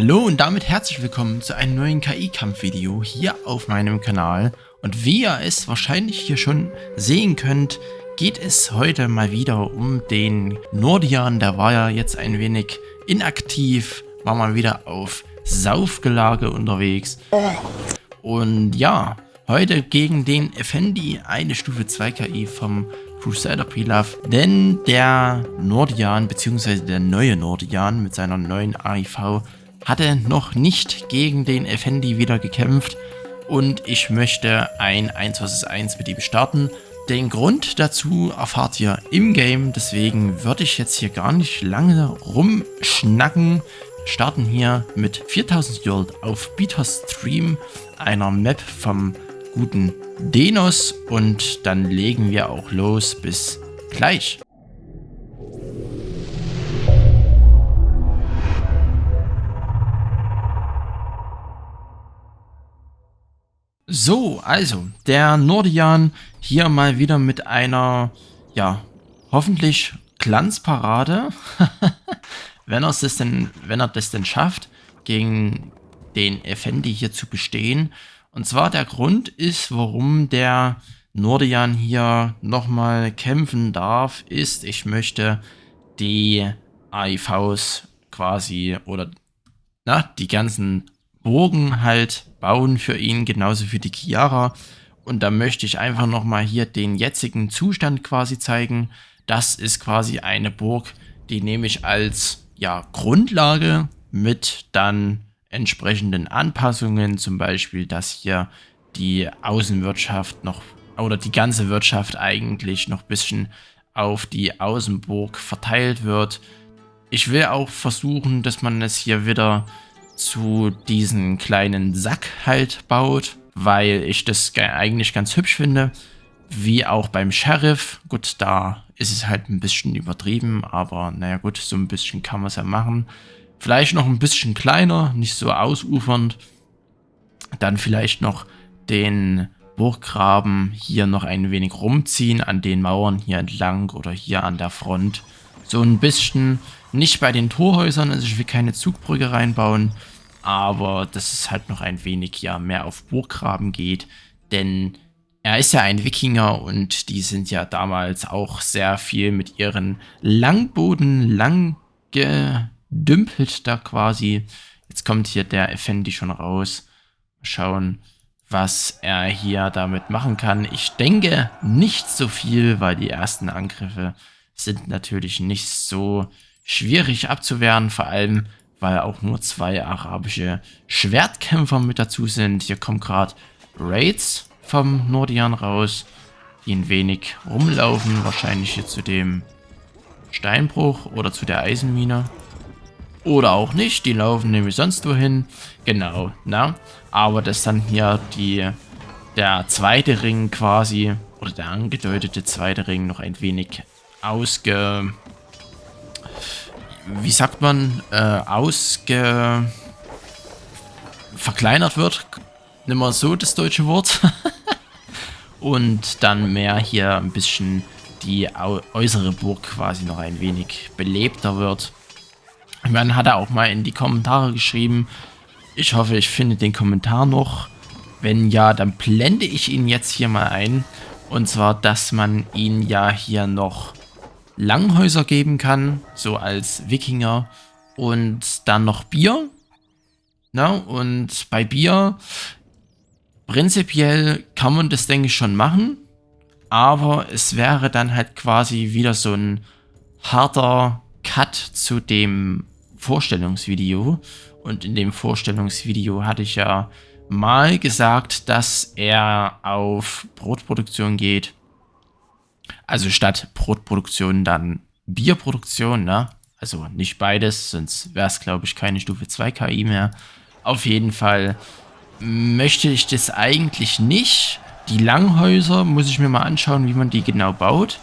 Hallo und damit herzlich willkommen zu einem neuen KI-Kampf-Video hier auf meinem Kanal. Und wie ihr es wahrscheinlich hier schon sehen könnt, geht es heute mal wieder um den Nordian. Der war ja jetzt ein wenig inaktiv, war mal wieder auf Saufgelage unterwegs. Und ja, heute gegen den Effendi, eine Stufe 2 KI vom Crusader Pilaf, denn der Nordian, beziehungsweise der neue Nordian mit seiner neuen AIV, hatte noch nicht gegen den Effendi wieder gekämpft und ich möchte ein 1 vs 1 mit ihm starten. Den Grund dazu erfahrt ihr im Game, deswegen würde ich jetzt hier gar nicht lange rumschnacken. Wir starten hier mit 4000 Gold auf Beatos Stream, einer Map vom guten Denos, und dann legen wir auch los. Bis gleich. So, also, der Nordian hier mal wieder mit einer, ja, hoffentlich Glanzparade, wenn er das denn schafft, gegen den Effendi hier zu bestehen. Und zwar der Grund ist, warum der Nordian hier nochmal kämpfen darf, ist, ich möchte die AIVs quasi, oder die ganzen Burgen halt bauen für ihn, genauso für die Chiara. Und da möchte ich einfach nochmal hier den jetzigen Zustand quasi zeigen. Das ist quasi eine Burg, die nehme ich als Grundlage mit dann entsprechenden Anpassungen, zum Beispiel, dass hier die Außenwirtschaft noch, oder die ganze Wirtschaft eigentlich noch ein bisschen auf die Außenburg verteilt wird. Ich will auch versuchen, dass man es hier wieder zu diesen kleinen Sack halt baut, weil ich das eigentlich ganz hübsch finde, wie auch beim Sheriff. Gut, da ist es halt ein bisschen übertrieben, aber naja gut, so ein bisschen kann man es ja machen. Vielleicht noch ein bisschen kleiner, nicht so ausufernd. Dann vielleicht noch den Burggraben hier noch ein wenig rumziehen, an den Mauern hier entlang oder hier an der Front. So ein bisschen, nicht bei den Torhäusern, also ich will keine Zugbrücke reinbauen, aber dass es halt noch ein wenig mehr auf Burggraben geht, denn er ist ja ein Wikinger und die sind ja damals auch sehr viel mit ihren Langboden lang gedümpelt da quasi. Jetzt kommt hier der Effendi schon raus. Mal schauen, was er hier damit machen kann. Ich denke nicht so viel, weil die ersten Angriffe sind natürlich nicht so schwierig abzuwehren, vor allem weil auch nur 2 arabische Schwertkämpfer mit dazu sind. Hier kommen gerade Raids vom Nordian raus, die ein wenig rumlaufen, wahrscheinlich hier zu dem Steinbruch oder zu der Eisenmine. Oder auch nicht, die laufen nämlich sonst wohin. Genau, aber dass dann hier der zweite Ring quasi, oder der angedeutete zweite Ring noch ein wenig verkleinert wird. Nimm mal so das deutsche Wort. Und dann mehr hier ein bisschen die äußere Burg quasi noch ein wenig belebter wird. Und dann hat er auch mal in die Kommentare geschrieben. Ich hoffe, ich finde den Kommentar noch. Wenn ja, dann blende ich ihn jetzt hier mal ein. Und zwar, dass man ihn ja hier noch Langhäuser geben kann, so als Wikinger, und dann noch Bier. Und bei Bier, prinzipiell kann man das, denke ich, schon machen, aber es wäre dann halt quasi wieder so ein harter Cut zu dem Vorstellungsvideo. Und in dem Vorstellungsvideo hatte ich ja mal gesagt, dass er auf Brotproduktion geht. Also statt Brotproduktion dann Bierproduktion, Also nicht beides, sonst wäre es, glaube ich, keine Stufe 2 KI mehr. Auf jeden Fall möchte ich das eigentlich nicht. Die Langhäuser muss ich mir mal anschauen, wie man die genau baut.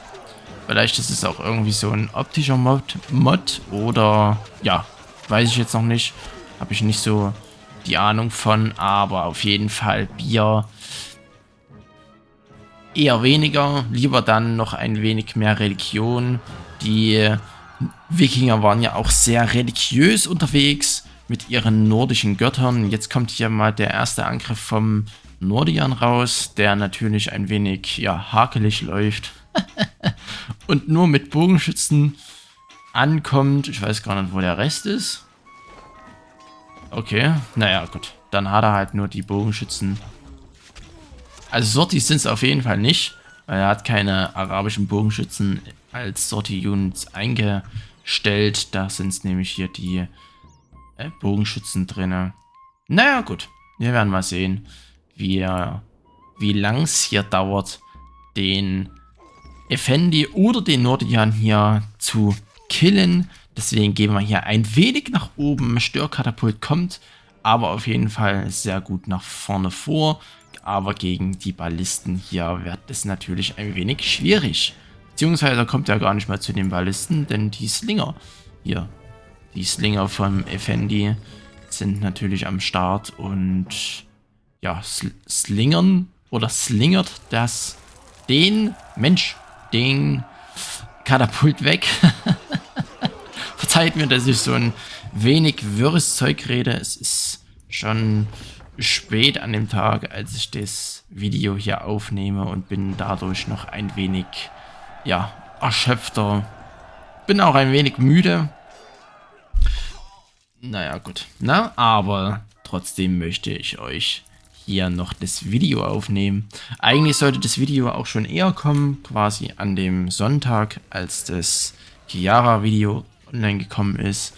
Vielleicht ist es auch irgendwie so ein optischer Mod oder weiß ich jetzt noch nicht. Habe ich nicht so die Ahnung von, aber auf jeden Fall Bier eher weniger, lieber dann noch ein wenig mehr Religion. Die Wikinger waren ja auch sehr religiös unterwegs. mit ihren nordischen Göttern. Jetzt kommt hier mal der erste Angriff vom Nordian raus, der natürlich ein wenig, ja, hakelig läuft. Und nur mit Bogenschützen ankommt. Ich weiß gar nicht, wo der Rest ist. Okay, naja, gut. Dann hat er halt nur die Bogenschützen. Also Sortis sind es auf jeden Fall nicht, weil er hat keine arabischen Bogenschützen als Sorti-Units eingestellt. Da sind es nämlich hier die Bogenschützen drin. Naja, gut. Wir werden mal sehen, wie lang es hier dauert, den Effendi oder den Nordian hier zu killen. Deswegen gehen wir hier ein wenig nach oben. Störkatapult kommt aber auf jeden Fall sehr gut nach vorne vor. Aber gegen die Ballisten hier wird es natürlich ein wenig schwierig. Beziehungsweise kommt er gar nicht mal zu den Ballisten, denn die Slinger hier, die Slinger vom Effendi sind natürlich am Start und ja, slingern oder slingert das den Katapult weg. Verzeiht mir, dass ich so ein wenig wirres Zeug rede. Es ist schon spät an dem Tag, als ich das Video hier aufnehme und bin dadurch noch ein wenig, ja, erschöpfter. Bin auch ein wenig müde. Naja, gut. Na, aber trotzdem möchte ich euch hier noch das Video aufnehmen. Eigentlich sollte das Video auch schon eher kommen, quasi an dem Sonntag, als das Chiara-Video online gekommen ist.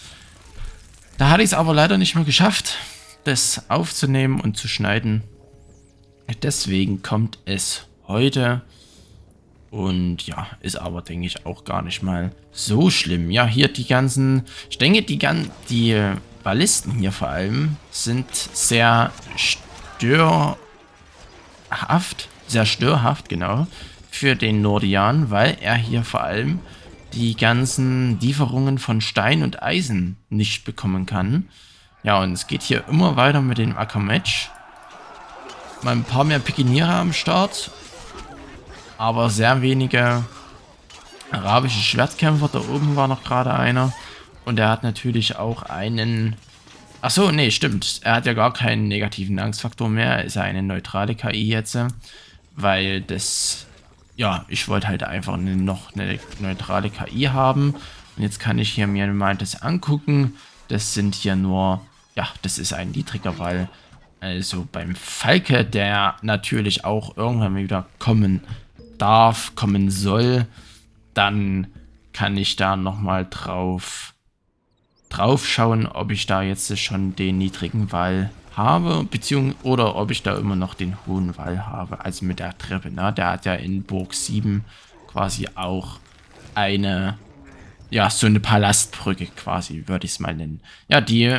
Da hatte ich es aber leider nicht mehr geschafft, das aufzunehmen und zu schneiden. Deswegen kommt es heute. Und ja, ist aber, denke ich, auch gar nicht mal so schlimm. Ja, hier die ganzen, ich denke, die Ballisten hier vor allem sind sehr störhaft, genau, für den Nordian, weil er hier vor allem die ganzen Lieferungen von Stein und Eisen nicht bekommen kann. Ja, und es geht hier immer weiter mit dem Ackermatch. Mal ein paar mehr Pikiniere am Start, aber sehr wenige arabische Schwertkämpfer. Da oben war noch gerade einer. Und er hat natürlich auch einen... Achso, nee, stimmt. Er hat ja gar keinen negativen Angstfaktor mehr. Er ist ja eine neutrale KI jetzt. Weil das... Ja, ich wollte halt einfach noch eine neutrale KI haben. Und jetzt kann ich hier mir mal das angucken. Das sind hier nur... Ja, das ist ein niedriger Ball. Also beim Falke, der natürlich auch irgendwann wieder kommen kommen soll, dann kann ich da nochmal drauf schauen, ob ich da jetzt schon den niedrigen Wall habe, oder ob ich da immer noch den hohen Wall habe, also mit der Treppe, ne? Der hat ja in Burg 7 quasi auch eine, ja, so eine Palastbrücke quasi, würde ich es mal nennen. Ja, die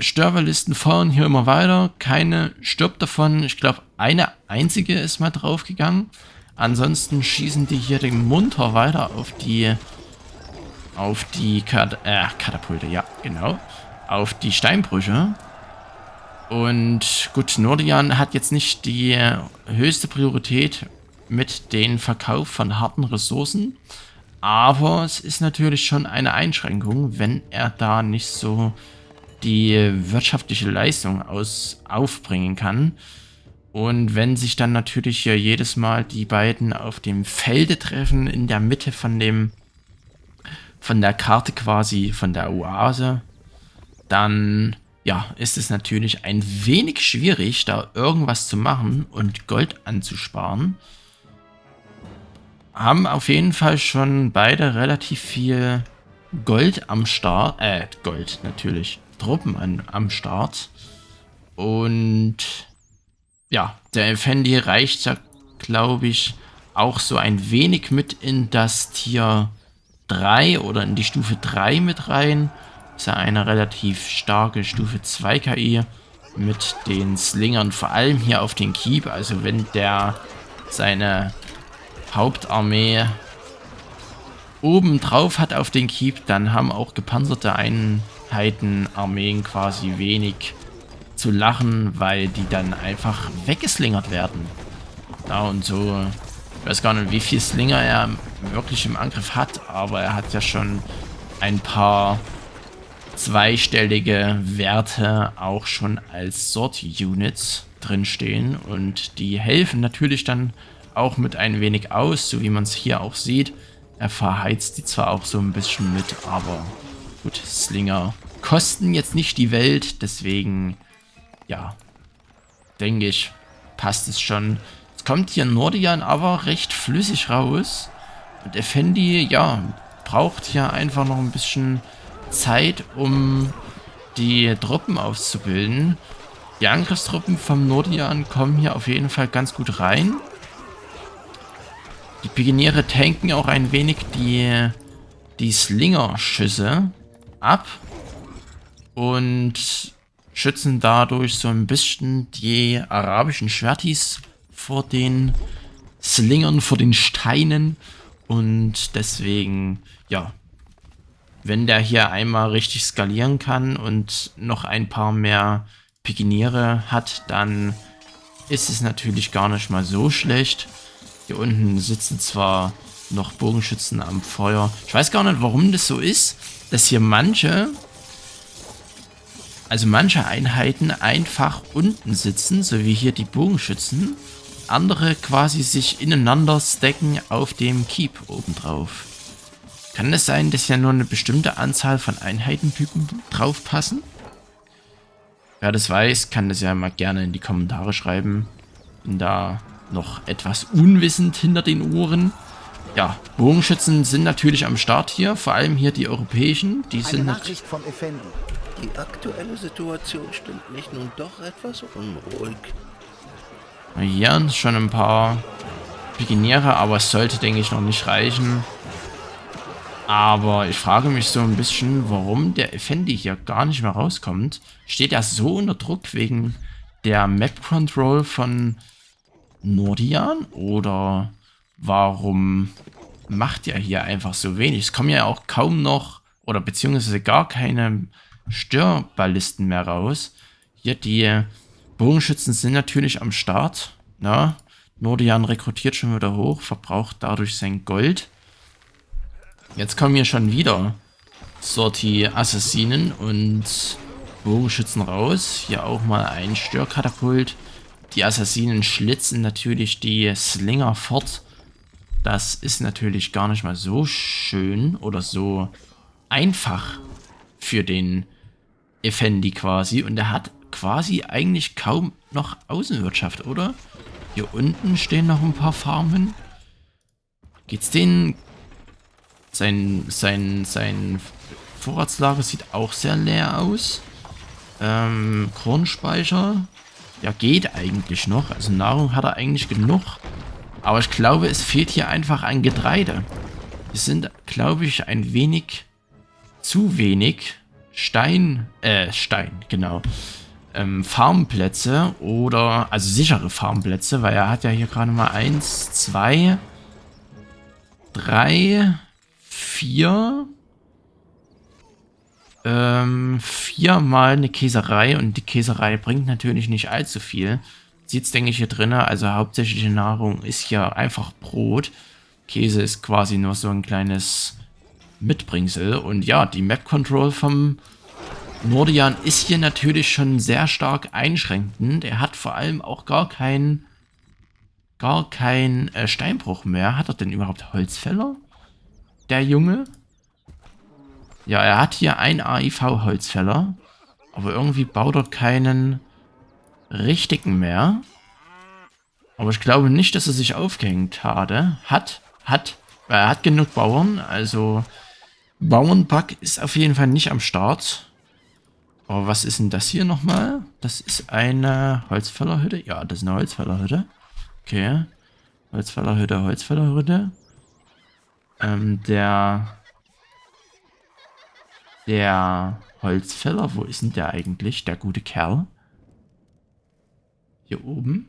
Störverlisten fahren hier immer weiter, keine stirbt davon, ich glaube eine einzige ist mal draufgegangen. Ansonsten schießen die hier den munter weiter auf die Katapulte, ja, genau, auf die Steinbrüche. Und gut, Nordian hat jetzt nicht die höchste Priorität mit dem Verkauf von harten Ressourcen, aber es ist natürlich schon eine Einschränkung, wenn er da nicht so die wirtschaftliche Leistung aufbringen kann. Und wenn sich dann natürlich hier jedes Mal die beiden auf dem Felde treffen, in der Mitte von der Karte quasi, von der Oase, dann ja, ist es natürlich ein wenig schwierig, da irgendwas zu machen und Gold anzusparen. Haben auf jeden Fall schon beide relativ viel Gold am Start, Gold natürlich, Truppen am Start. Und ja, der Effendi reicht ja, glaube ich, auch so ein wenig mit in das Tier 3 oder in die Stufe 3 mit rein. Ist ja eine relativ starke Stufe 2 KI mit den Slingern, vor allem hier auf den Keep. Also wenn der seine Hauptarmee oben drauf hat auf den Keep, dann haben auch gepanzerte Einheiten, Armeen quasi wenig zu lachen, weil die dann einfach weggeslingert werden. Ja, und so, ich weiß gar nicht, wie viel Slinger er wirklich im Angriff hat, aber er hat ja schon ein paar zweistellige Werte auch schon als Sort-Units drinstehen und die helfen natürlich dann auch mit ein wenig aus, so wie man es hier auch sieht. Er verheizt die zwar auch so ein bisschen mit, aber gut, Slinger kosten jetzt nicht die Welt, deswegen, ja, denke ich, passt es schon. Es kommt hier Nordian aber recht flüssig raus und Effendi, ja, braucht hier einfach noch ein bisschen Zeit, um die Truppen auszubilden. Die Angriffstruppen vom Nordian kommen hier auf jeden Fall ganz gut rein. Die Pikiniere tanken auch ein wenig die Slinger-Schüsse ab und schützen dadurch so ein bisschen die arabischen Schwertis vor den Slingern, vor den Steinen. Und deswegen, ja, wenn der hier einmal richtig skalieren kann und noch ein paar mehr Pikiniere hat, dann ist es natürlich gar nicht mal so schlecht. Hier unten sitzen zwar noch Bogenschützen am Feuer. Ich weiß gar nicht, warum das so ist, dass hier manche Einheiten einfach unten sitzen, so wie hier die Bogenschützen. Andere quasi sich ineinander stacken auf dem Keep obendrauf. Kann es sein, dass ja nur eine bestimmte Anzahl von Einheitentypen drauf passen? Wer das weiß, kann das ja mal gerne in die Kommentare schreiben. Bin da noch etwas unwissend hinter den Ohren. Ja, Bogenschützen sind natürlich am Start hier, vor allem hier die europäischen. Die sind Nachricht vom Effendi. Die aktuelle Situation stimmt mich nun doch etwas unruhig. Hier schon ein paar Pikiniere, aber es sollte, denke ich, noch nicht reichen. Aber ich frage mich so ein bisschen, warum der Effendi hier gar nicht mehr rauskommt. Steht er so unter Druck wegen der Map Control von Nordian? Oder warum macht er hier einfach so wenig? Es kommen ja auch kaum noch, oder beziehungsweise gar keine Störballisten mehr raus. Hier die Bogenschützen sind natürlich am Start. Na, Nordian rekrutiert schon wieder hoch, verbraucht dadurch sein Gold. Jetzt kommen hier schon wieder Sortie-Assassinen und Bogenschützen raus. Hier auch mal ein Störkatapult. Die Assassinen schlitzen natürlich die Slinger fort. Das ist natürlich gar nicht mal so schön oder so einfach für den Effendi quasi. Und er hat quasi eigentlich kaum noch Außenwirtschaft, oder? Hier unten stehen noch ein paar Farmen. Geht's denen... Sein Vorratslager sieht auch sehr leer aus. Kornspeicher. Ja, geht eigentlich noch. Also Nahrung hat er eigentlich genug. Aber ich glaube, es fehlt hier einfach an Getreide. Es sind, glaube ich, ein wenig zu wenig Stein, genau. Farmplätze oder, also sichere Farmplätze, weil er hat ja hier gerade mal 1, 2, 3, 4, 4 mal eine Käserei und die Käserei bringt natürlich nicht allzu viel. Sieht's, denke ich, hier drin, also hauptsächliche Nahrung ist hier einfach Brot. Käse ist quasi nur so ein kleines Mitbringsel und ja, die Map Control vom Nordian ist hier natürlich schon sehr stark einschränkend. Er hat vor allem auch gar keinen Steinbruch mehr. Hat er denn überhaupt Holzfäller? Der Junge? Ja, er hat hier einen AIV-Holzfäller. Aber irgendwie baut er keinen richtigen mehr. Aber ich glaube nicht, dass er sich aufgehängt hatte. Er hat genug Bauern. Also Bauernpack ist auf jeden Fall nicht am Start. Aber was ist denn das hier nochmal? Das ist eine Holzfällerhütte. Ja, das ist eine Holzfällerhütte. Okay. Holzfällerhütte. Der Holzfäller, wo ist denn der eigentlich? Der gute Kerl. Hier oben.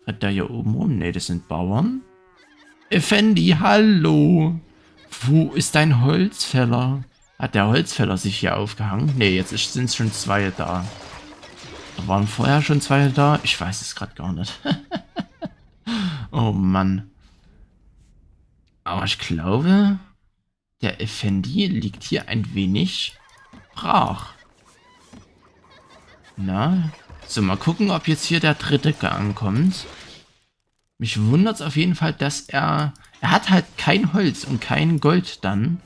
Hat der hier oben rum? Ne, das sind Bauern. Effendi, hallo. Wo ist dein Holzfäller? Hat der Holzfäller sich hier aufgehangen? Ne, jetzt sind es schon 2 da. Da waren vorher schon 2 da? Ich weiß es gerade gar nicht. Oh Mann. Aber ich glaube, der Effendi liegt hier ein wenig brach. Na, so mal gucken, ob jetzt hier der dritte ankommt. Mich wundert es auf jeden Fall, dass er hat halt kein Holz und kein Gold dann.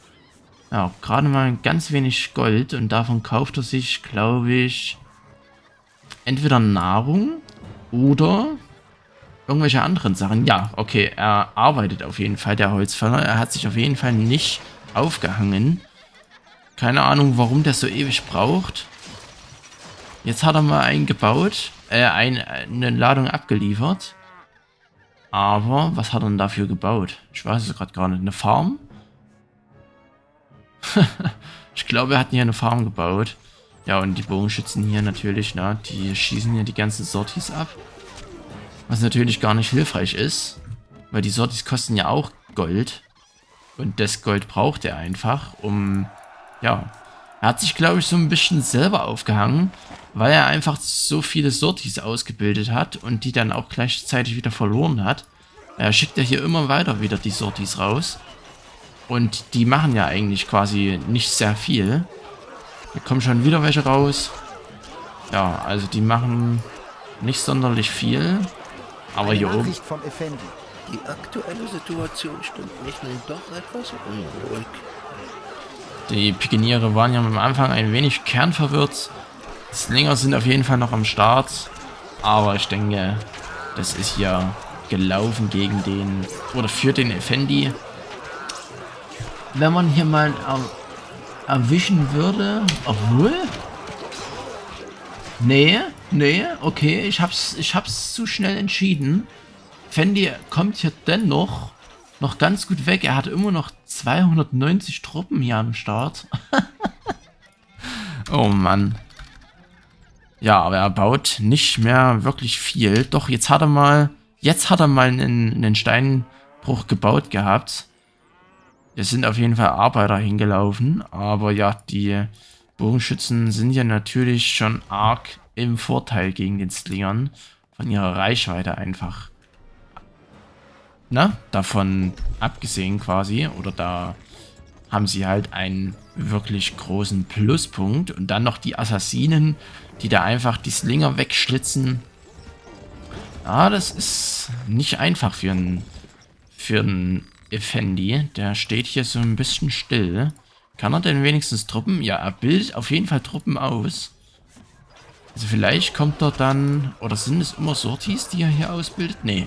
Ja, gerade mal ganz wenig Gold und davon kauft er sich, glaube ich, entweder Nahrung oder irgendwelche anderen Sachen. Ja, okay, er arbeitet auf jeden Fall, der Holzfäller. Er hat sich auf jeden Fall nicht aufgehangen. Keine Ahnung, warum der so ewig braucht. Jetzt hat er mal einen gebaut, eine Ladung abgeliefert. Aber was hat er denn dafür gebaut? Ich weiß es gerade gar nicht. Eine Farm? Ich glaube, er hat hier eine Farm gebaut. Ja, und die Bogenschützen hier natürlich, na, die schießen hier die ganzen Sorties ab. Was natürlich gar nicht hilfreich ist, weil die Sorties kosten ja auch Gold. Und das Gold braucht er einfach, um, ja, er hat sich, glaube ich, so ein bisschen selber aufgehangen, weil er einfach so viele Sorties ausgebildet hat und die dann auch gleichzeitig wieder verloren hat. Er schickt ja hier immer weiter wieder die Sorties raus. Und die machen ja eigentlich quasi nicht sehr viel. Hier kommen schon wieder welche raus. Ja, also die machen nicht sonderlich viel. Aber hier oben... Die aktuelle Situation stimmt mich nun doch etwas unruhig. Die Pikeniere waren ja am Anfang ein wenig kernverwirrt. Slinger sind auf jeden Fall noch am Start. Aber ich denke, das ist ja gelaufen gegen den... oder für den Effendi. Wenn man hier mal erwischen würde... Obwohl... Nee, okay, ich hab's zu schnell entschieden. Fendi kommt hier dennoch noch ganz gut weg. Er hat immer noch 290 Truppen hier am Start. Oh Mann. Ja, aber er baut nicht mehr wirklich viel. Doch, jetzt hat er mal einen Steinbruch gebaut gehabt. Es sind auf jeden Fall Arbeiter hingelaufen. Aber ja, die Bogenschützen sind ja natürlich schon arg im Vorteil gegen den Slingern. Von ihrer Reichweite einfach. Na, davon abgesehen quasi. Oder da haben sie halt einen wirklich großen Pluspunkt. Und dann noch die Assassinen, die da einfach die Slinger wegschlitzen. Ah, das ist nicht einfach für einen Effendi. Der steht hier so ein bisschen still. Kann er denn wenigstens Truppen? Ja, er bildet auf jeden Fall Truppen aus. Also vielleicht kommt er dann... Oder sind es immer Sorties, die er hier ausbildet? Nee.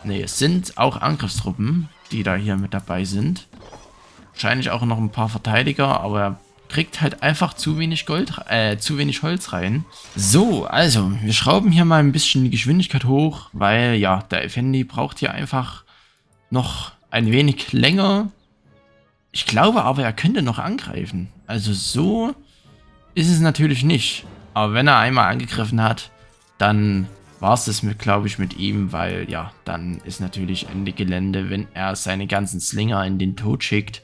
Nee, es sind auch Angriffstruppen, die da hier mit dabei sind. Wahrscheinlich auch noch ein paar Verteidiger, aber er kriegt halt einfach zu wenig Holz rein. So, also, wir schrauben hier mal ein bisschen die Geschwindigkeit hoch, weil, ja, der Effendi braucht hier einfach noch ein wenig länger. Ich glaube aber, er könnte noch angreifen. Also so ist es natürlich nicht. Aber wenn er einmal angegriffen hat, dann war es das, glaube ich, mit ihm, weil, ja, dann ist natürlich Ende Gelände, wenn er seine ganzen Slinger in den Tod schickt.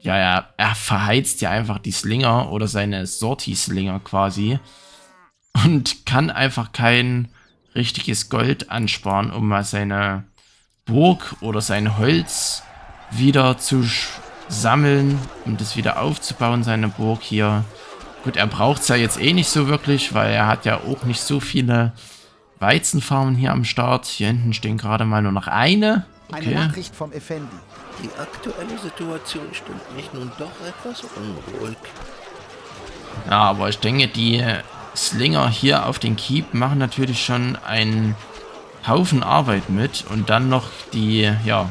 Ja, er verheizt ja einfach die Slinger oder seine Sorti-Slinger quasi und kann einfach kein richtiges Gold ansparen, um mal seine Burg oder sein Holz wieder zu sammeln, um das wieder aufzubauen, seine Burg hier. Gut, er braucht es ja jetzt eh nicht so wirklich, weil er hat ja auch nicht so viele Weizenfarmen hier am Start. Hier hinten stehen gerade mal nur noch eine. Okay. Eine Nachricht vom Effendi. Die aktuelle Situation stimmt mich nun doch etwas unruhig. Ja, aber ich denke, die Slinger hier auf den Keep machen natürlich schon einen Haufen Arbeit mit. Und dann noch die, ja...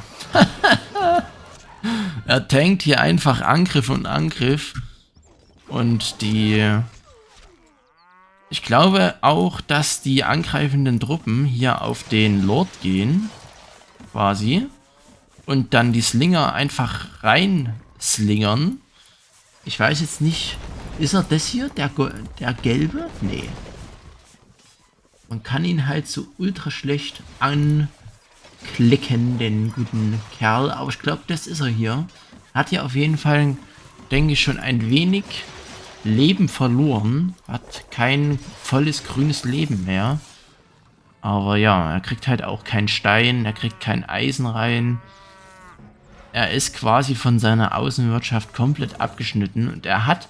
Er tankt hier einfach Angriff und Angriff. Und die... Ich glaube auch, dass die angreifenden Truppen hier auf den Lord gehen. Quasi. Und dann die Slinger einfach reinslingern. Ich weiß jetzt nicht... Ist er das hier? Der gelbe? Nee. Man kann ihn halt so ultra schlecht anklicken, den guten Kerl. Aber ich glaube, das ist er hier. Hat ja auf jeden Fall, denke ich, schon ein wenig Leben verloren. Hat kein volles grünes Leben mehr. Aber ja, er kriegt halt auch keinen Stein. Er kriegt kein Eisen rein. Er ist quasi von seiner Außenwirtschaft komplett abgeschnitten. Und er hat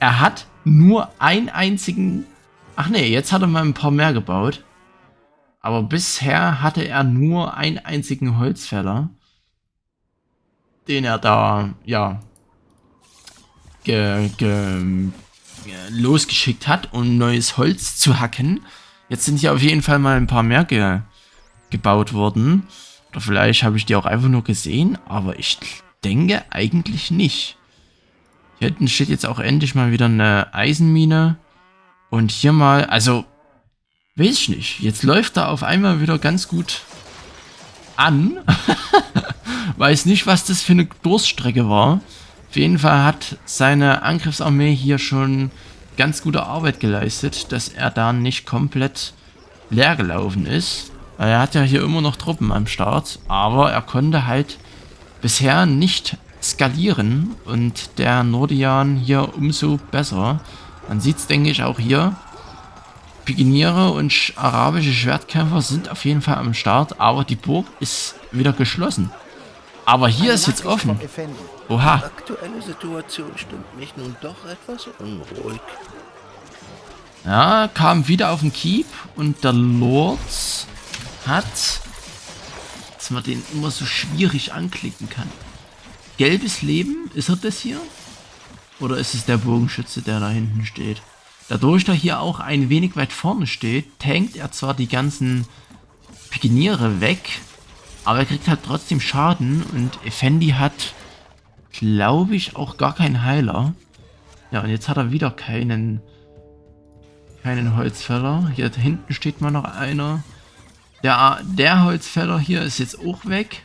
er hat nur einen einzigen... Ach nee, jetzt hat er mal ein paar mehr gebaut. Aber bisher hatte er nur einen einzigen Holzfäller, den er da, ja, losgeschickt hat, um neues Holz zu hacken. Jetzt sind hier auf jeden Fall mal ein paar mehr gebaut worden. Oder vielleicht habe ich die auch einfach nur gesehen, aber ich denke eigentlich nicht. Hier hinten steht jetzt auch endlich mal wieder eine Eisenmine. Und hier mal, also, weiß ich nicht. Jetzt läuft er auf einmal wieder ganz gut an. Weiß nicht, was das für eine Durststrecke war. Auf jeden Fall hat seine Angriffsarmee hier schon ganz gute Arbeit geleistet, dass er da nicht komplett leer gelaufen ist. Weil er hat ja hier immer noch Truppen am Start, aber er konnte halt bisher nicht skalieren und der Nordian hier umso besser. Man sieht es, denke ich, auch hier. Pikiniere und arabische Schwertkämpfer sind auf jeden Fall am Start, aber die Burg ist wieder geschlossen. Aber hier ist jetzt offen. Oha. Die aktuelle Situation stimmt mich nun doch etwas unruhig. Ja, kam wieder auf den Keep und der Lord hat, dass man den immer so schwierig anklicken kann. Gelbes Leben, ist er das hier? Oder ist es der Bogenschütze, der da hinten steht? Dadurch, dass er hier auch ein wenig weit vorne steht, tankt er zwar die ganzen Pikiniere weg, aber er kriegt halt trotzdem Schaden und Effendi hat, glaube ich, auch gar keinen Heiler. Ja, und jetzt hat er wieder keinen Holzfäller. Hier hinten steht mal noch einer. Der Holzfäller hier ist jetzt auch weg.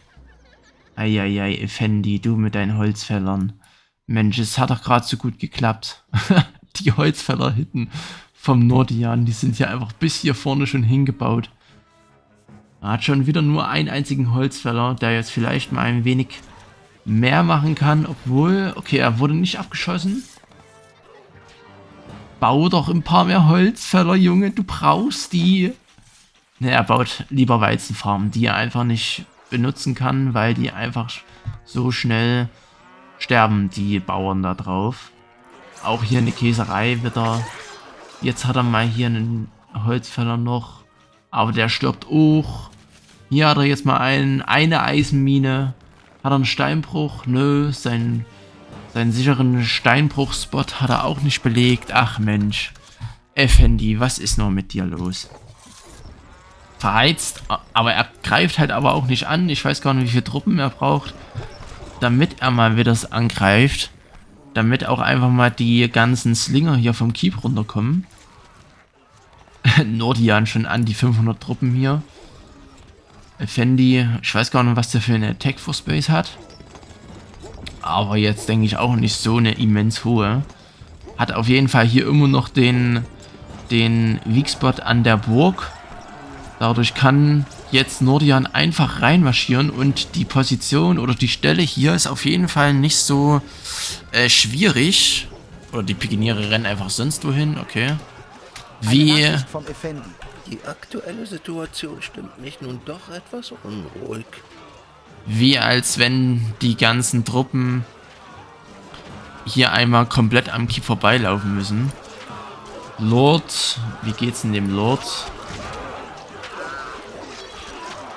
Eieiei, Effendi, du mit deinen Holzfällern. Mensch, es hat doch gerade so gut geklappt. Die Holzfäller hinten vom Nordian, die sind ja einfach bis hier vorne schon hingebaut. Er hat schon wieder nur einen einzigen Holzfäller, der jetzt vielleicht mal ein wenig mehr machen kann, obwohl... Okay, er wurde nicht abgeschossen. Bau doch ein paar mehr Holzfäller, Junge, du brauchst die. Ne, er baut lieber Weizenfarmen, die er einfach nicht benutzen kann, weil die einfach so schnell sterben, die Bauern da drauf. Auch hier eine Käserei wieder. Jetzt hat er mal hier einen Holzfäller noch, aber der stirbt auch. Hier hat er jetzt mal eine Eisenmine. Hat er einen Steinbruch? Nö, seinen sicheren Steinbruchspot hat er auch nicht belegt. Ach Mensch. Effendi, was ist noch mit dir los? Verheizt, aber er greift halt aber auch nicht an. Ich weiß gar nicht, wie viele Truppen er braucht, damit er mal wieder angreift. Damit auch einfach mal die ganzen Slinger hier vom Keep runterkommen. Nordian schon an die 500 Truppen hier. Effendi, ich weiß gar nicht, was der für eine Attack for Space hat. Aber jetzt denke ich auch nicht so eine immens hohe. Hat auf jeden Fall hier immer noch den Weak Spot an der Burg. Dadurch kann jetzt Nordian einfach reinmarschieren und die Position oder die Stelle hier ist auf jeden Fall nicht so schwierig. Oder die Pikiniere rennen einfach sonst wohin, okay. Wie... Die aktuelle Situation stimmt mich nun doch etwas unruhig. Wie als wenn die ganzen Truppen hier einmal komplett am Keep vorbeilaufen müssen. Lord, wie geht's denn dem Lord?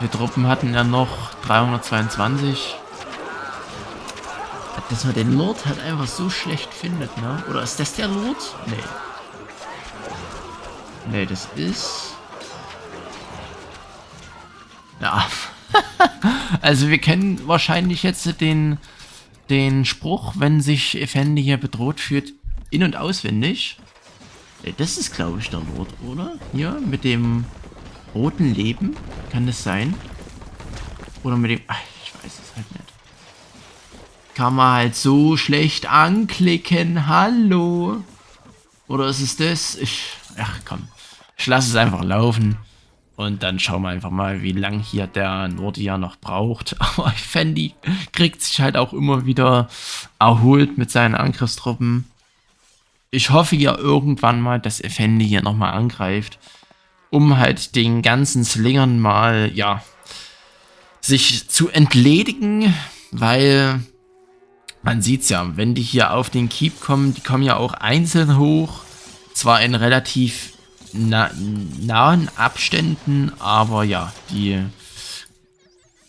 Die Truppen hatten ja noch 322. Dass man den Lord halt einfach so schlecht findet, ne? Oder ist das der Lord? Nee. Nee, das ist... Ja. Also wir kennen wahrscheinlich jetzt den Spruch, wenn sich Effendi hier bedroht fühlt, in- und auswendig. Das ist, glaube ich, der Lord, oder? Hier, mit dem roten Leben. Kann das sein? Oder mit dem... Ach, ich weiß es halt nicht. Kann man halt so schlecht anklicken. Hallo? Oder ist es das? Ach komm. Ich lasse es einfach laufen. Und dann schauen wir einfach mal, wie lang hier der Nordian noch braucht. Aber Effendi kriegt sich halt auch immer wieder erholt mit seinen Angriffstruppen. Ich hoffe ja irgendwann mal, dass Effendi hier nochmal angreift. Um halt den ganzen Slingern mal, ja, sich zu entledigen. Weil man sieht's ja, wenn die hier auf den Keep kommen, die kommen ja auch einzeln hoch. Zwar in relativ nahen Abständen, aber ja, die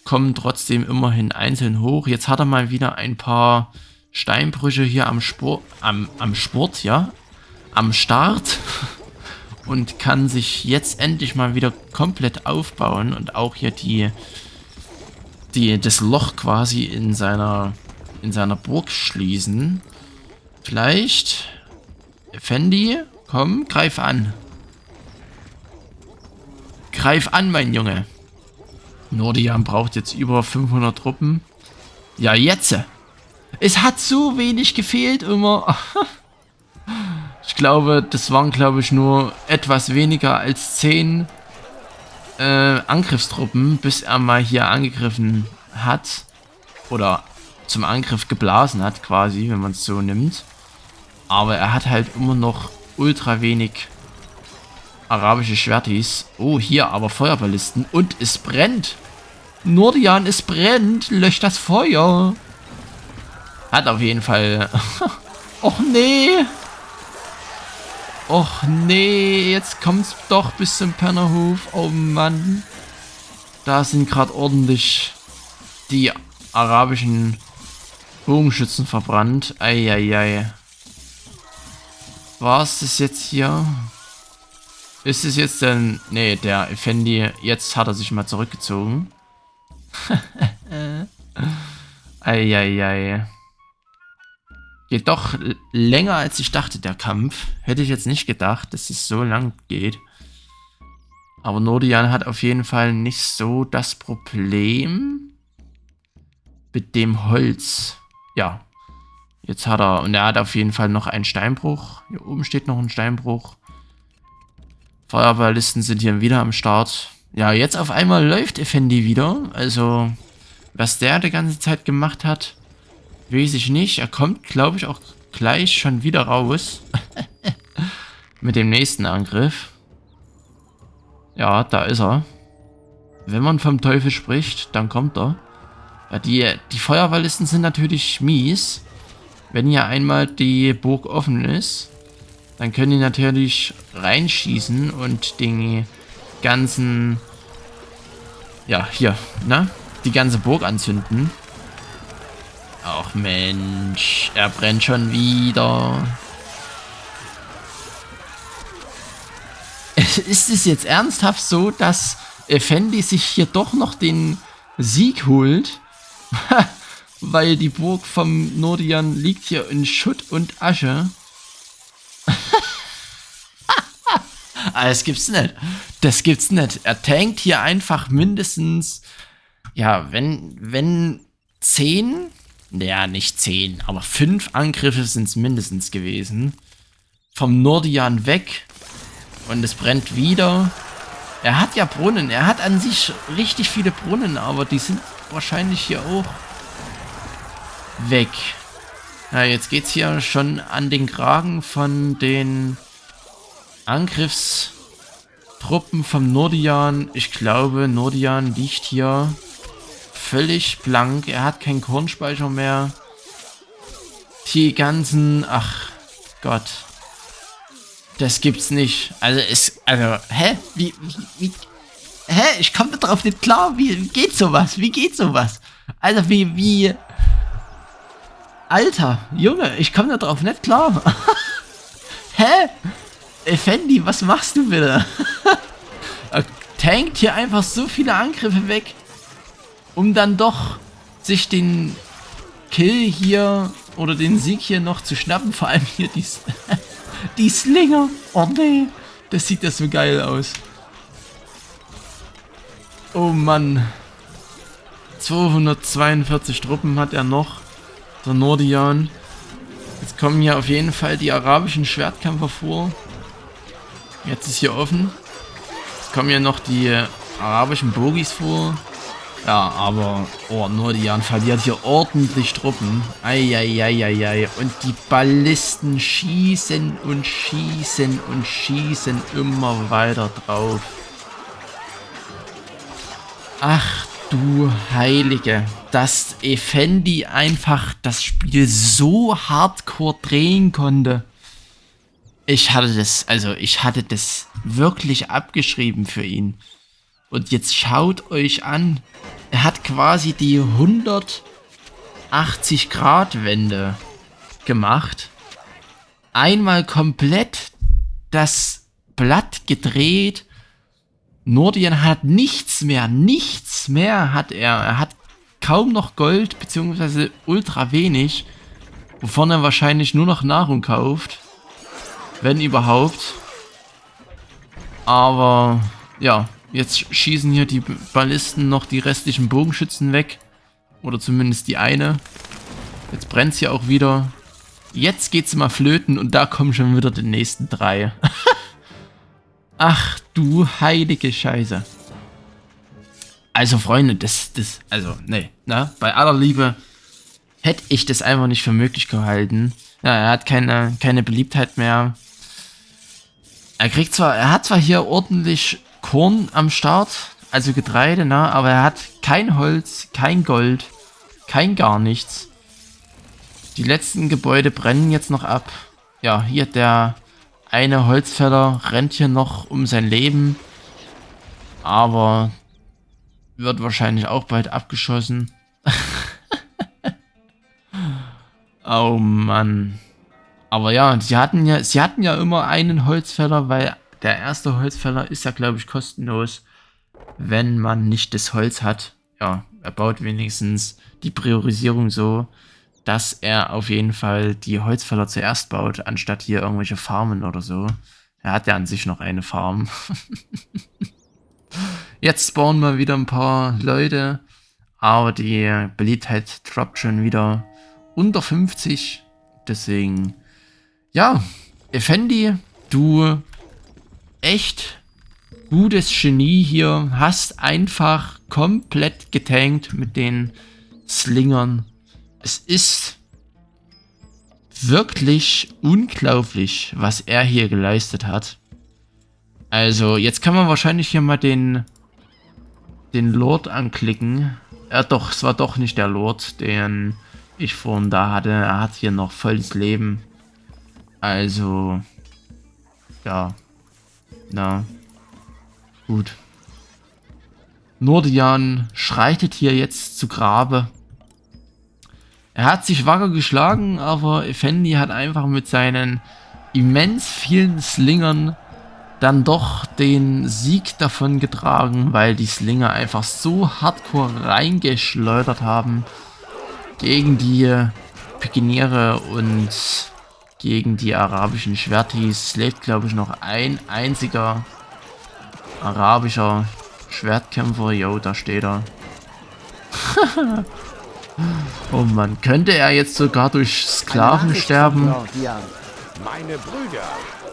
kommen trotzdem immerhin einzeln hoch. Jetzt hat er mal wieder ein paar Steinbrüche hier am Sport, ja, am Start und kann sich jetzt endlich mal wieder komplett aufbauen und auch hier das Loch quasi in seiner Burg schließen. Vielleicht, Effendi, komm, greif an. Greif an, mein Junge. Nordian braucht jetzt über 500 Truppen. Ja, jetzt. Es hat so wenig gefehlt immer. Ich glaube, das waren, nur etwas weniger als 10 Angriffstruppen, bis er mal hier angegriffen hat. Oder zum Angriff geblasen hat, quasi, wenn man es so nimmt. Aber er hat halt immer noch ultra wenig arabische Schwertis. Oh, hier aber Feuerballisten. Und es brennt. Nordian, es brennt. Löscht das Feuer. Hat auf jeden Fall... Och nee. Och nee. Jetzt kommt's doch bis zum Pennerhof. Oh Mann. Da sind gerade ordentlich die arabischen Bogenschützen verbrannt. Eieiei. War es das jetzt hier? Ist es jetzt denn... Nee, der Effendi, jetzt hat er sich mal zurückgezogen. Eieiei. Geht doch länger als ich dachte, der Kampf. Hätte ich jetzt nicht gedacht, dass es so lang geht. Aber Nordian hat auf jeden Fall nicht so das Problem mit dem Holz. Ja. Jetzt hat er... Und er hat auf jeden Fall noch einen Steinbruch. Hier oben steht noch ein Steinbruch. Feuerballisten sind hier wieder am Start. Ja, jetzt auf einmal läuft Effendi wieder. Also, was der die ganze Zeit gemacht hat, weiß ich nicht. Er kommt, glaube ich, auch gleich schon wieder raus. Mit dem nächsten Angriff. Ja, da ist er. Wenn man vom Teufel spricht, dann kommt er. Ja, die Feuerballisten sind natürlich mies. Wenn hier einmal die Burg offen ist, dann können die natürlich reinschießen und den ganzen... Ja, hier, ne? Die ganze Burg anzünden. Ach Mensch, er brennt schon wieder. Ist es jetzt ernsthaft so, dass Effendi sich hier doch noch den Sieg holt? Weil die Burg vom Nordian liegt hier in Schutt und Asche. Das gibt's nicht. Das gibt's nicht. Er tankt hier einfach mindestens, ja, wenn 10, naja, nicht 10, aber 5 Angriffe sind es mindestens gewesen. Vom Nordian weg. Und es brennt wieder. Er hat ja Brunnen. Er hat an sich richtig viele Brunnen, aber die sind wahrscheinlich hier auch weg. Ja, jetzt geht's hier schon an den Kragen von den Angriffstruppen vom Nordian. Ich glaube, Nordian liegt hier völlig blank. Er hat keinen Kornspeicher mehr. Die ganzen... Ach Gott. Das gibt's nicht. Also, hä? Hä? Ich komme darauf nicht klar. Wie geht sowas? Wie geht sowas? Also, wie... Alter, Junge, ich komme darauf nicht klar. Hä? Effendi, was machst du bitte? Er tankt hier einfach so viele Angriffe weg, um dann doch sich den Kill hier oder den Sieg hier noch zu schnappen. Vor allem hier die Slinger. Oh nee, das sieht ja so geil aus. Oh Mann. 242 Truppen hat er noch. Der Nordian. Jetzt kommen hier auf jeden Fall die arabischen Schwertkämpfer vor. Jetzt ist hier offen. Jetzt kommen hier noch die arabischen Bogis vor. Ja, aber Nordian verliert hier ordentlich Truppen. Eieieiei. Und die Ballisten schießen und schießen und schießen immer weiter drauf. Ach du Heilige, dass Effendi einfach das Spiel so hardcore drehen konnte. Ich hatte das wirklich abgeschrieben für ihn. Und jetzt schaut euch an, er hat quasi die 180-Grad-Wende gemacht. Einmal komplett das Blatt gedreht. Nordian hat nichts mehr hat er. Er hat kaum noch Gold, beziehungsweise ultra wenig, wovon er wahrscheinlich nur noch Nahrung kauft. Wenn überhaupt. Aber, ja, jetzt schießen hier die Ballisten noch die restlichen Bogenschützen weg. Oder zumindest die eine. Jetzt brennt es hier auch wieder. Jetzt geht's mal flöten und da kommen schon wieder die nächsten 3. Ach du heilige Scheiße. Also Freunde, bei aller Liebe hätte ich das einfach nicht für möglich gehalten. Ja, er hat keine Beliebtheit mehr. Er hat zwar hier ordentlich Korn am Start, also Getreide, ne, aber er hat kein Holz, kein Gold, kein gar nichts. Die letzten Gebäude brennen jetzt noch ab. Ja, hier der eine Holzfäller rennt hier noch um sein Leben, aber wird wahrscheinlich auch bald abgeschossen. Oh Mann. Aber ja, sie hatten ja immer einen Holzfäller, weil der erste Holzfäller ist ja, glaube ich, kostenlos, wenn man nicht das Holz hat. Ja, er baut wenigstens die Priorisierung so, dass er auf jeden Fall die Holzfäller zuerst baut, anstatt hier irgendwelche Farmen oder so. Er hat ja an sich noch eine Farm. Jetzt spawnen mal wieder ein paar Leute, aber die Beliebtheit droppt schon wieder unter 50. Deswegen, ja, Effendi, du echt gutes Genie hier, hast einfach komplett getankt mit den Slingern. Es ist wirklich unglaublich, was er hier geleistet hat. Also, jetzt kann man wahrscheinlich hier mal den Lord anklicken. Doch, es war doch nicht der Lord, den ich vorhin da hatte. Er hat hier noch volles Leben. Also, ja. Na, gut. Nordian schreitet hier jetzt zu Grabe. Er hat sich wacker geschlagen, aber Effendi hat einfach mit seinen immens vielen Slingern dann doch den Sieg davon getragen, weil die Slinger einfach so hardcore reingeschleudert haben gegen die Pikiniere und gegen die arabischen Schwertis. Es lebt, glaube ich, noch ein einziger arabischer Schwertkämpfer. Jo, da steht er. Oh Mann, könnte er jetzt sogar durch Sklaven sterben? Meine Brüder,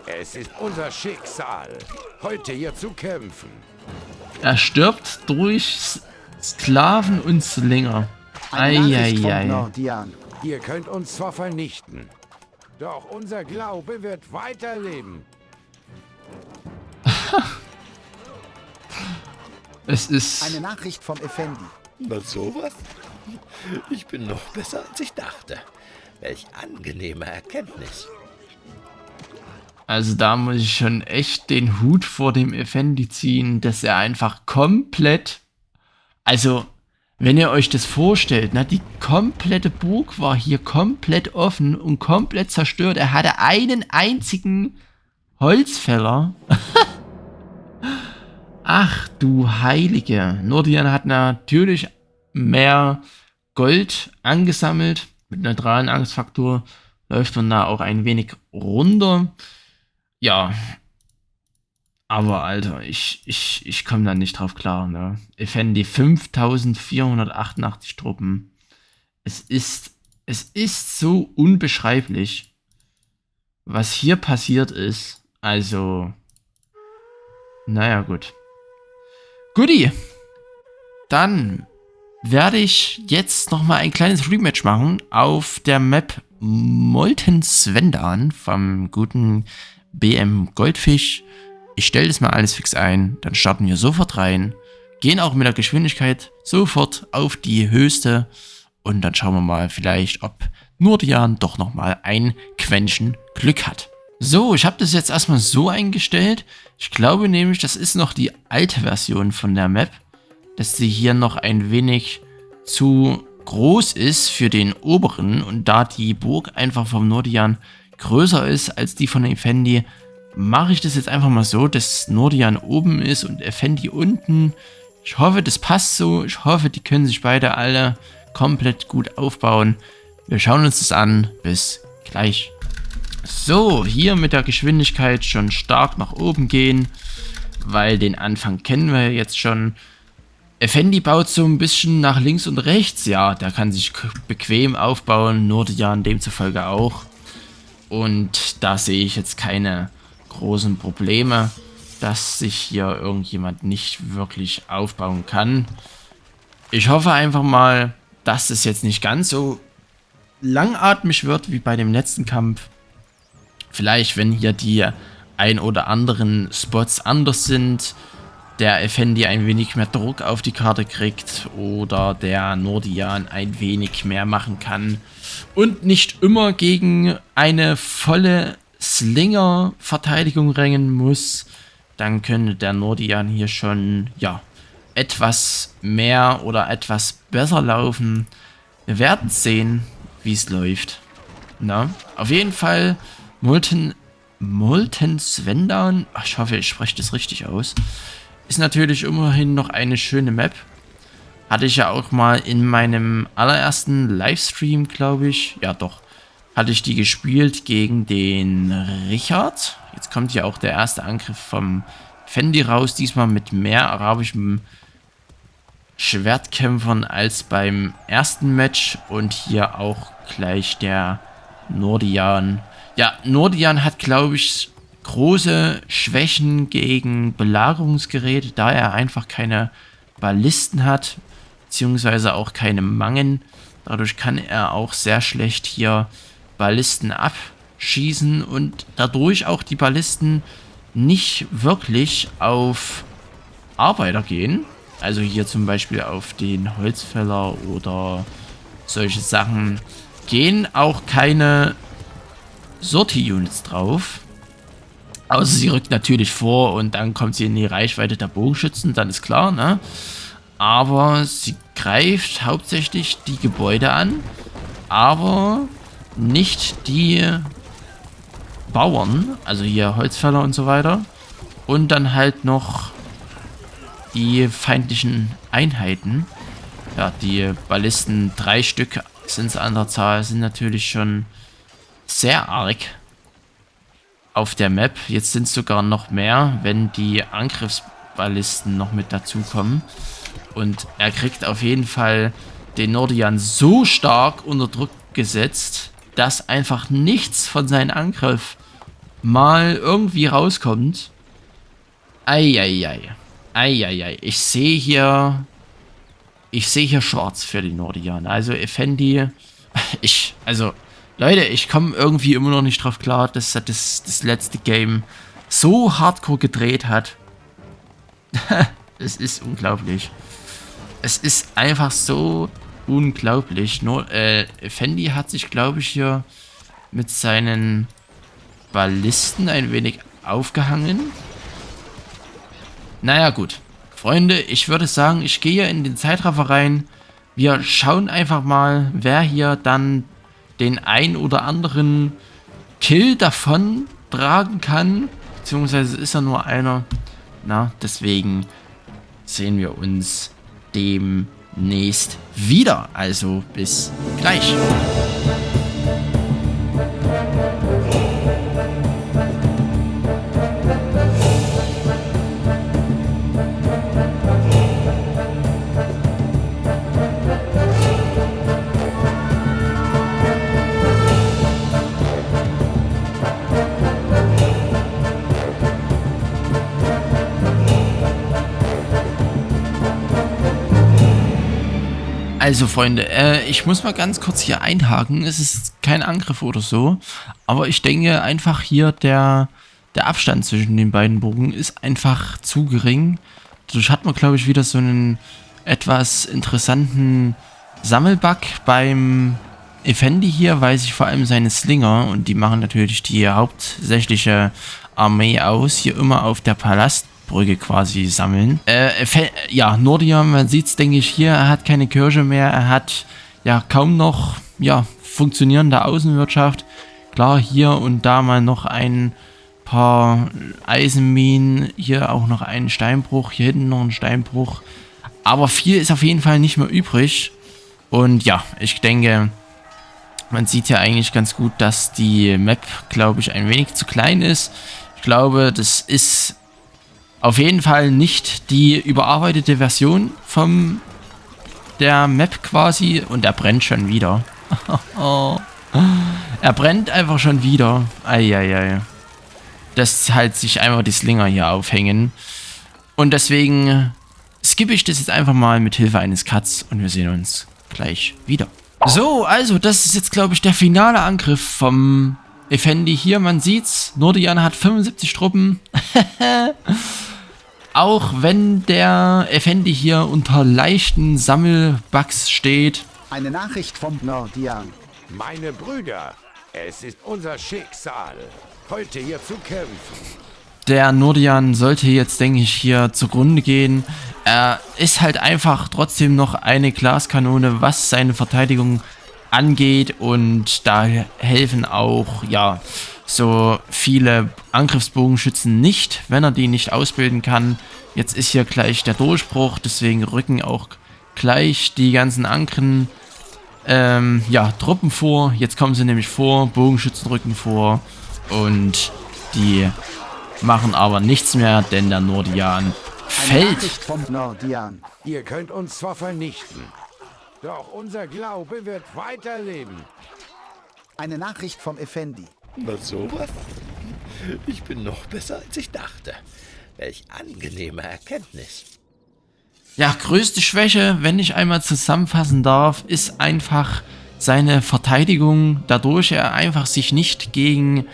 es ist unser Schicksal, heute hier zu kämpfen. Er stirbt durch Sklaven und Slinger. Eieiei. Ihr könnt uns zwar vernichten, doch unser Glaube wird weiterleben. Es ist eine Nachricht vom Effendi. Na sowas? Ich bin noch besser, als ich dachte. Welch angenehme Erkenntnis. Also da muss ich schon echt den Hut vor dem Effendi ziehen, dass er einfach komplett, also wenn ihr euch das vorstellt, ne, die komplette Burg war hier komplett offen und komplett zerstört. Er hatte einen einzigen Holzfäller. Ach du Heilige. Nordian hat natürlich mehr Gold angesammelt. Mit neutralen Angstfaktor läuft man da auch ein wenig runter. Ja. Aber Alter, ich komme da nicht drauf klar, ne? Effendi 5488 Truppen. Es ist so unbeschreiblich, was hier passiert ist. Also, naja, gut. Guti. Dann werde ich jetzt nochmal ein kleines Rematch machen auf der Map Molten Svendan vom guten BM Goldfisch. Ich stelle das mal alles fix ein, dann starten wir sofort rein, gehen auch mit der Geschwindigkeit sofort auf die höchste. Und dann schauen wir mal vielleicht, ob Nordian doch nochmal ein Quäntchen Glück hat. So, ich habe das jetzt erstmal so eingestellt. Ich glaube nämlich, das ist noch die alte Version von der Map, dass sie hier noch ein wenig zu groß ist für den oberen. Und da die Burg einfach vom Nordian größer ist als die von Effendi, mache ich das jetzt einfach mal so, dass Nordian oben ist und Effendi unten. Ich hoffe, das passt so. Ich hoffe, die können sich beide alle komplett gut aufbauen. Wir schauen uns das an. Bis gleich. So, hier mit der Geschwindigkeit schon stark nach oben gehen, weil den Anfang kennen wir jetzt schon. Effendi baut so ein bisschen nach links und rechts. Ja, der kann sich bequem aufbauen. Nordian demzufolge auch. Und da sehe ich jetzt keine großen Probleme, dass sich hier irgendjemand nicht wirklich aufbauen kann. Ich hoffe einfach mal, dass es jetzt nicht ganz so langatmig wird wie bei dem letzten Kampf. Vielleicht, wenn hier die ein oder anderen Spots anders sind, der Effendi ein wenig mehr Druck auf die Karte kriegt oder der Nordian ein wenig mehr machen kann und nicht immer gegen eine volle Slinger-Verteidigung rennen muss, dann könnte der Nordian hier schon, ja, etwas mehr oder etwas besser laufen. Wir werden sehen, wie es läuft. Na, auf jeden Fall Molten Svendan, ich hoffe, ich spreche das richtig aus, ist natürlich immerhin noch eine schöne Map. Hatte ich ja auch mal in meinem allerersten Livestream, glaube ich, ja doch, hatte ich die gespielt gegen den Richard. Jetzt kommt hier auch der erste Angriff vom Fendi raus, diesmal mit mehr arabischen Schwertkämpfern als beim ersten Match und hier auch gleich der Nordian. Ja, Nordian hat, glaube ich, große Schwächen gegen Belagerungsgeräte, da er einfach keine Ballisten hat, beziehungsweise auch keine Mangen. Dadurch kann er auch sehr schlecht hier Ballisten abschießen und dadurch auch die Ballisten nicht wirklich auf Arbeiter gehen. Also hier zum Beispiel auf den Holzfäller oder solche Sachen gehen auch keine Sortie-Units drauf. Außer sie rückt natürlich vor und dann kommt sie in die Reichweite der Bogenschützen, dann ist klar, ne? Aber sie greift hauptsächlich die Gebäude an, aber nicht die Bauern, also hier Holzfäller und so weiter. Und dann halt noch die feindlichen Einheiten. Ja, die Ballisten, 3 Stück sind es an der Zahl, sind natürlich schon sehr arg auf der Map. Jetzt sind es sogar noch mehr, wenn die Angriffsballisten noch mit dazukommen. Und er kriegt auf jeden Fall den Nordian so stark unter Druck gesetzt, dass einfach nichts von seinem Angriff mal irgendwie rauskommt. Eieiei. Eieiei. Ich sehe hier schwarz für die Nordian. Also Effendi, Leute, ich komme irgendwie immer noch nicht drauf klar, dass er das letzte Game so hardcore gedreht hat. Es ist unglaublich. Es ist einfach so unglaublich. Nur, Effendi hat sich, glaube ich, hier mit seinen Ballisten ein wenig aufgehangen. Naja, gut. Freunde, ich würde sagen, ich gehe in den Zeitraffer rein. Wir schauen einfach mal, wer hier dann den ein oder anderen Kill davon tragen kann. Beziehungsweise ist er nur einer. Na, deswegen sehen wir uns demnächst wieder. Also bis gleich. Also Freunde, ich muss mal ganz kurz hier einhaken. Es ist kein Angriff oder so, aber ich denke einfach hier der Abstand zwischen den beiden Burgen ist einfach zu gering. Dadurch hat man, glaube ich, wieder so einen etwas interessanten Sammelbug beim Effendi hier, weil sich vor allem seine Slinger, und die machen natürlich die hauptsächliche Armee aus, hier immer auf der Palastbrücke quasi sammeln. Ja, Nordion, man sieht es, denke ich, hier, er hat keine Kirche mehr, er hat ja kaum noch, ja, funktionierende Außenwirtschaft. Klar, hier und da mal noch ein paar Eisenminen, hier auch noch einen Steinbruch, hier hinten noch ein Steinbruch. Aber viel ist auf jeden Fall nicht mehr übrig. Und ja, ich denke, man sieht ja eigentlich ganz gut, dass die Map, glaube ich, ein wenig zu klein ist. Ich glaube, das ist auf jeden Fall nicht die überarbeitete Version von der Map quasi. Und er brennt schon wieder. Er brennt einfach schon wieder. Eieiei. Dass halt sich einfach die Slinger hier aufhängen. Und deswegen skippe ich das jetzt einfach mal mit Hilfe eines Cuts und wir sehen uns gleich wieder. So, also das ist jetzt, glaube ich, der finale Angriff vom Effendi hier. Man sieht's, Nordion hat 75 Truppen. Auch wenn der Effendi hier unter leichten Sammelbugs steht. Eine Nachricht vom Nordion. Meine Brüder, es ist unser Schicksal, heute hier zu kämpfen. Der Nordion sollte jetzt, denke ich, hier zugrunde gehen. Er ist halt einfach trotzdem noch eine Glaskanone, was seine Verteidigung angeht. Und da helfen auch, ja, so viele Angriffsbogenschützen nicht, wenn er die nicht ausbilden kann. Jetzt ist hier gleich der Durchbruch, deswegen rücken auch gleich die ganzen Ankren, ja, Truppen vor. Jetzt kommen sie nämlich vor, Bogenschützen rücken vor und die machen aber nichts mehr, denn der Nordion fällt. Vom Nordion. Ihr könnt uns zwar vernichten, doch unser Glaube wird weiterleben. Eine Nachricht vom Effendi. Na sowas? Ich bin noch besser, als ich dachte. Welch angenehme Erkenntnis. Ja, größte Schwäche, wenn ich einmal zusammenfassen darf, ist einfach seine Verteidigung, dadurch er einfach sich nicht gegen,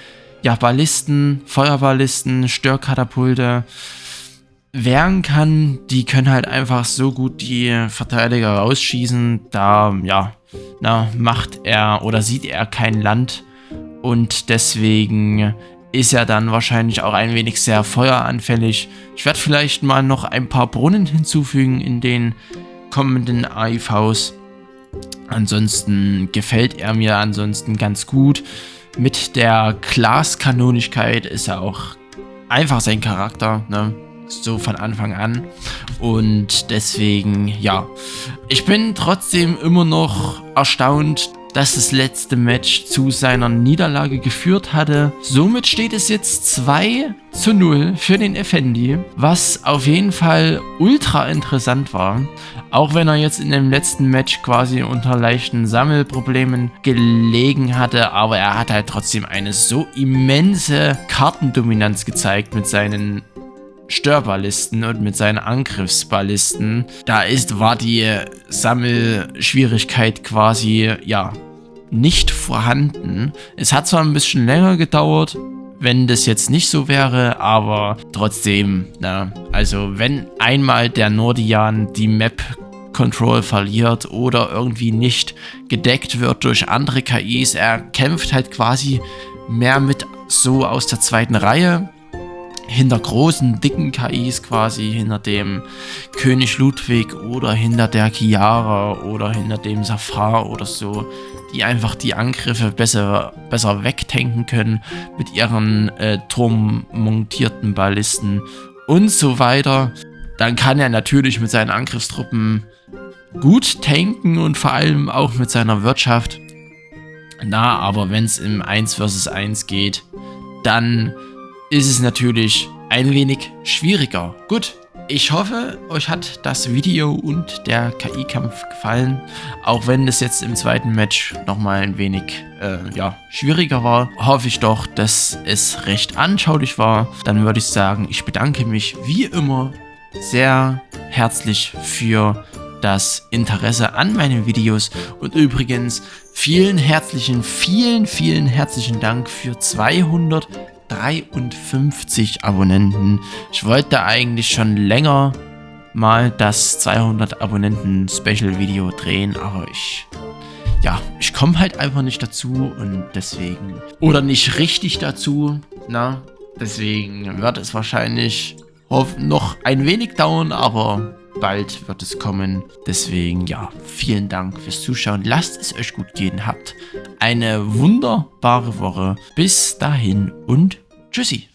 ja, Ballisten, Feuerballisten, Störkatapulte wehren kann. Die können halt einfach so gut die Verteidiger rausschießen, da, ja, macht er oder sieht er kein Land und deswegen ist er dann wahrscheinlich auch ein wenig sehr feueranfällig. Ich werde vielleicht mal noch ein paar Brunnen hinzufügen in den kommenden AIVs. Ansonsten gefällt er mir ansonsten ganz gut. Mit der Glaskanonigkeit ist er auch einfach sein Charakter, ne? So von Anfang an. Und deswegen, ja, ich bin trotzdem immer noch erstaunt, dass das letzte Match zu seiner Niederlage geführt hatte. Somit steht es jetzt 2:0 für den Effendi, was auf jeden Fall ultra interessant war. Auch wenn er jetzt in dem letzten Match quasi unter leichten Sammelproblemen gelegen hatte, aber er hat halt trotzdem eine so immense Kartendominanz gezeigt mit seinen Störballisten und mit seinen Angriffsballisten. Da war die Sammelschwierigkeit quasi, ja, nicht vorhanden. Es hat zwar ein bisschen länger gedauert, wenn das jetzt nicht so wäre, aber trotzdem, na, also wenn einmal der Nordion die Map Control verliert oder irgendwie nicht gedeckt wird durch andere KIs, er kämpft halt quasi mehr mit so aus der zweiten Reihe, hinter großen, dicken KIs quasi, hinter dem König Ludwig oder hinter der Chiara oder hinter dem Safar oder so, die einfach die Angriffe besser wegtanken können mit ihren turmmontierten Ballisten und so weiter. Dann kann er natürlich mit seinen Angriffstruppen gut tanken und vor allem auch mit seiner Wirtschaft. Na, aber wenn es im 1 vs 1 geht, dann ist es natürlich ein wenig schwieriger. Gut, ich hoffe, euch hat das Video und der KI-Kampf gefallen. Auch wenn es jetzt im zweiten Match nochmal ein wenig ja, schwieriger war, hoffe ich doch, dass es recht anschaulich war. Dann würde ich sagen, ich bedanke mich wie immer sehr herzlich für das Interesse an meinen Videos und übrigens vielen herzlichen Dank für 253 Abonnenten. Ich wollte eigentlich schon länger mal das 200 Abonnenten Special Video drehen, aber ich komme halt einfach nicht dazu und deswegen, oder nicht richtig dazu, na, deswegen wird es wahrscheinlich noch ein wenig dauern, aber bald wird es kommen. Deswegen, ja, vielen Dank fürs Zuschauen. Lasst es euch gut gehen. Habt eine wunderbare Woche. Bis dahin und tschüssi.